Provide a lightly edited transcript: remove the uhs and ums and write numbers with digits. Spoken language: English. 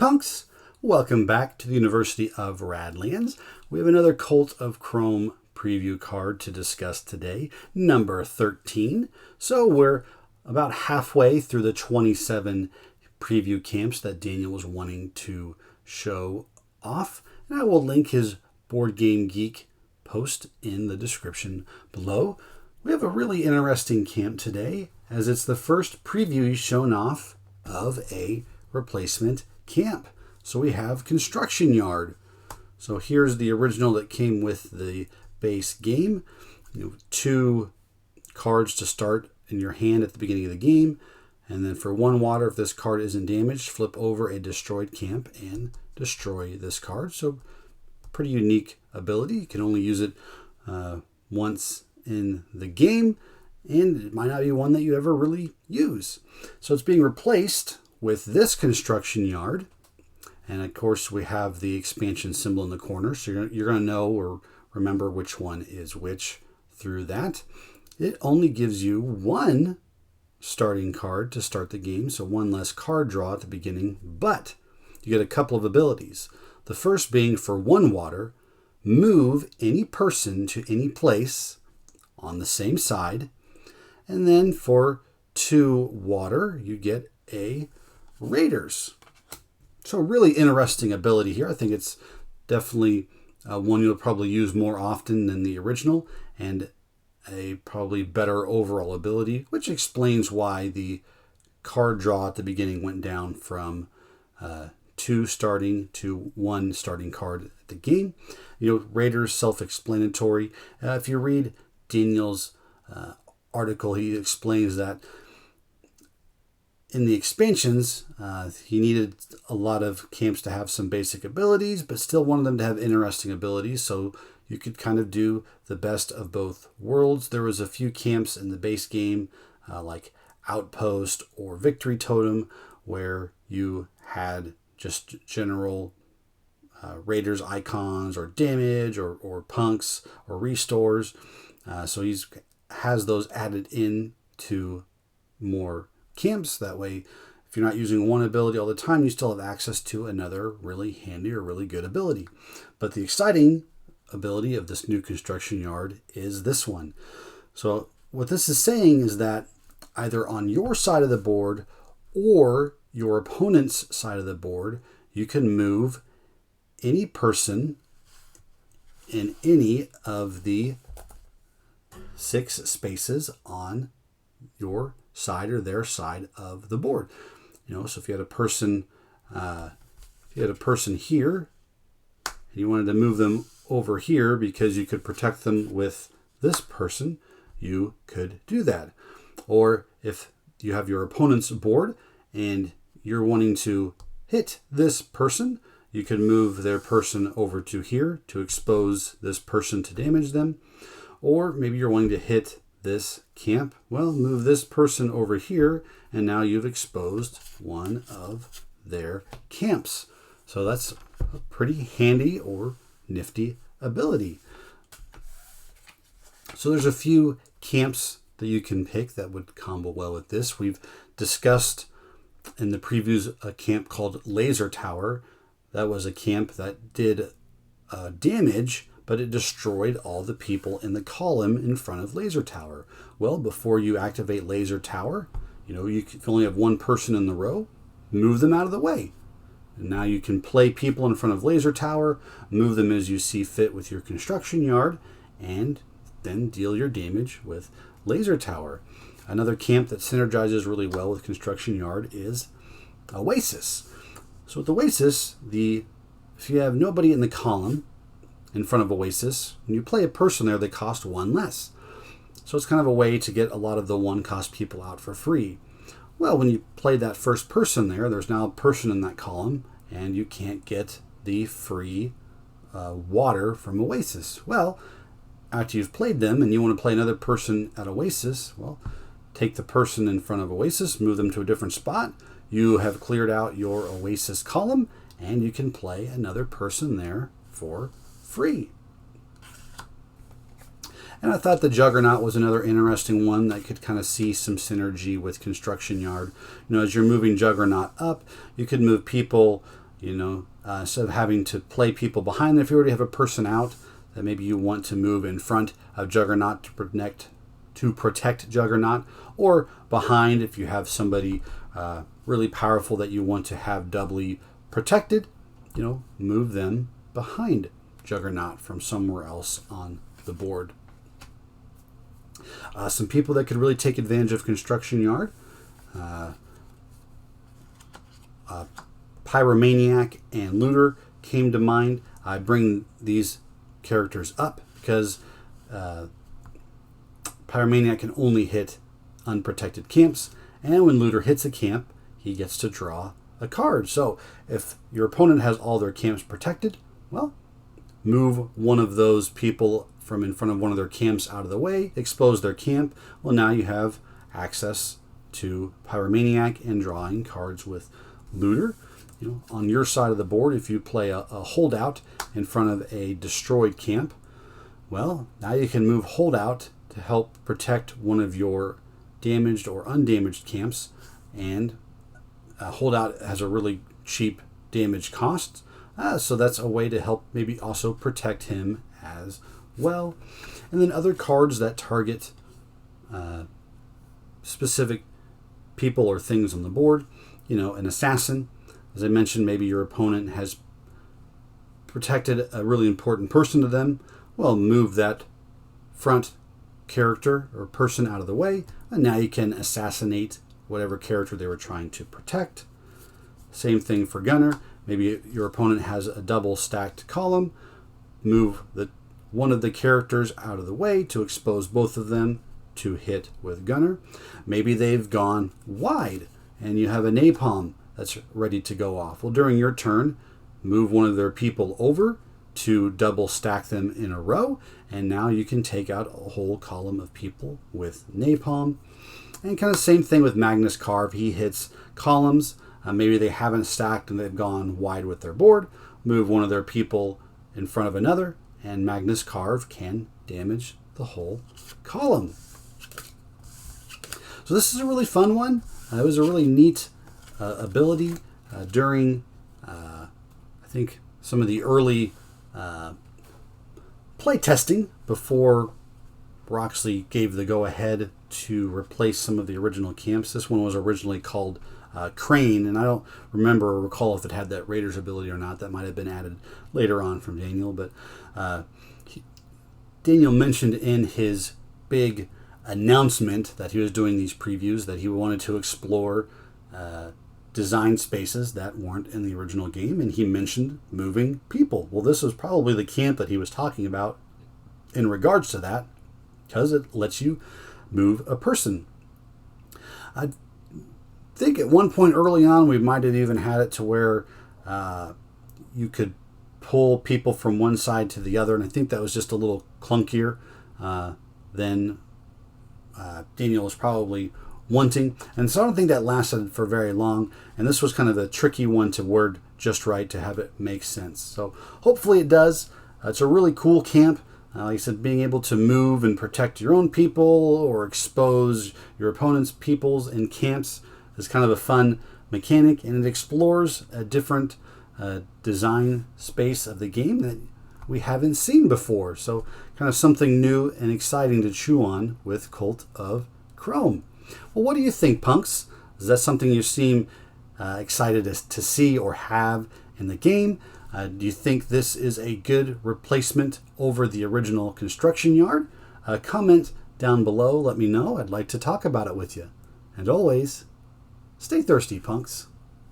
punks, welcome back to the University of Radlands. We have another Cult of Chrome preview card to discuss today, number 13. So we're about halfway through the 27 preview camps that Daniel was wanting to show off. And I will link his Board Game Geek post in the description below. We have a really interesting camp today, as it's the first preview he's shown off of a replacement camp. So we have Construction Yard. So here's the original that came with the base game. 2 cards to start in your hand at the beginning of the game. And then for 1 water, if this card isn't damaged, flip over a destroyed camp and destroy this card. So pretty unique ability. You can only use it once in the game, and it might not be one that you ever really use. So it's being replaced with this Construction Yard. And of course, we have the expansion symbol in the corner. So you're going to know or remember which one is which through that. It only gives you 1 starting card to start the game. So 1 less card draw at the beginning. But you get a couple of abilities. The first being for 1 water, move any person to any place on the same side. And then for 2 water, you get a Raiders. So really interesting ability here. I think it's definitely one you'll probably use more often than the original, and a probably better overall ability, which explains why the card draw at the beginning went down from 2 starting to 1 starting card at the game. Raiders, self-explanatory. If you read Daniel's article, he explains that in the expansions, he needed a lot of camps to have some basic abilities, but still wanted them to have interesting abilities, so you could kind of do the best of both worlds. There was a few camps in the base game, like Outpost or Victory Totem, where you had just general Raiders icons or damage or punks or restores. So he has those added in to more camps. That way, if you're not using one ability all the time, you still have access to another really handy or really good ability. But the exciting ability of this new Construction Yard is this one. So what this is saying is that either on your side of the board or your opponent's side of the board, you can move any person in any of the 6 spaces on your side or their side of the board. So if you had a person, here, and you wanted to move them over here because you could protect them with this person, you could do that. Or if you have your opponent's board and you're wanting to hit this person, you could move their person over to here to expose this person to damage them. Or maybe you're wanting to hit this camp. Well, move this person over here, and now you've exposed one of their camps. So that's a pretty handy or nifty ability. So there's a few camps that you can pick that would combo well with this. We've discussed in the previews a camp called Laser Tower. That was a camp that did damage, but it destroyed all the people in the column in front of Laser Tower. Well, before you activate Laser Tower, you can only have 1 person in the row, move them out of the way. And now you can play people in front of Laser Tower, move them as you see fit with your Construction Yard, and then deal your damage with Laser Tower. Another camp that synergizes really well with Construction Yard is Oasis. So with Oasis, if you have nobody in the column in front of Oasis, when you play a person there, they cost 1 less. So it's kind of a way to get a lot of the 1-cost people out for free. Well, when you play that first person there's now a person in that column, and you can't get the free water from Oasis. Well, after you've played them and you want to play another person at Oasis, well, take the person in front of Oasis, move them to a different spot. You have cleared out your Oasis column, and you can play another person there for free. And I thought the Juggernaut was another interesting one that could kind of see some synergy with Construction Yard. As you're moving Juggernaut up, you could move people, Instead of having to play people behind them, if you already have a person out that maybe you want to move in front of Juggernaut to protect Juggernaut, or behind if you have somebody really powerful that you want to have doubly protected, move them behind Juggernaut from somewhere else on the board. Some people that could really take advantage of Construction Yard. Pyromaniac and Looter came to mind. I bring these characters up because Pyromaniac can only hit unprotected camps, and when Looter hits a camp, he gets to draw a card. So if your opponent has all their camps protected, well, move one of those people from in front of one of their camps out of the way, expose their camp. Well, now you have access to Pyromaniac and drawing cards with Looter. On your side of the board, if you play a holdout in front of a destroyed camp, well, now you can move holdout to help protect one of your damaged or undamaged camps, and holdout has a really cheap damage cost, so that's a way to help maybe also protect him as well. And then other cards that target specific people or things on the board, an assassin. As I mentioned, maybe your opponent has protected a really important person to them. Well, move that front character or person out of the way, and now you can assassinate whatever character they were trying to protect. Same thing for Gunner. Maybe your opponent has a double stacked column. Move one of the characters out of the way to expose both of them to hit with Gunner. Maybe they've gone wide and you have a napalm that's ready to go off. Well, during your turn, move one of their people over to double stack them in a row, and now you can take out a whole column of people with napalm. And kind of same thing with Magnus Carve. He hits columns. Maybe they haven't stacked and they've gone wide with their board. Move one of their people in front of another, and Magnus Carve can damage the whole column. So this is a really fun one. It was a really neat ability during, I think, some of the early play testing before Roxley gave the go-ahead to replace some of the original camps. This one was originally called Crane, and I don't remember or recall if it had that Raiders ability or not. That might have been added later on from Daniel, but Daniel mentioned in his big announcement that he was doing these previews that he wanted to explore design spaces that weren't in the original game, and he mentioned moving people. Well, this was probably the camp that he was talking about in regards to that, because it lets you move a person. I think at one point early on we might have even had it to where you could pull people from one side to the other, and I think that was just a little clunkier than Daniel was probably wanting, and so I don't think that lasted for very long, and this was kind of a tricky one to word just right to have it make sense. So hopefully it does. It's a really cool camp. Like I said, being able to move and protect your own people or expose your opponent's peoples in camps is kind of a fun mechanic, and it explores a different design space of the game that we haven't seen before. So kind of something new and exciting to chew on with Cult of Chrome. Well, what do you think, punks? Is that something you seem excited to see or have in the game? Do you think this is a good replacement over the original Construction Yard? Comment down below. Let me know. I'd like to talk about it with you. And always, stay thirsty, punks.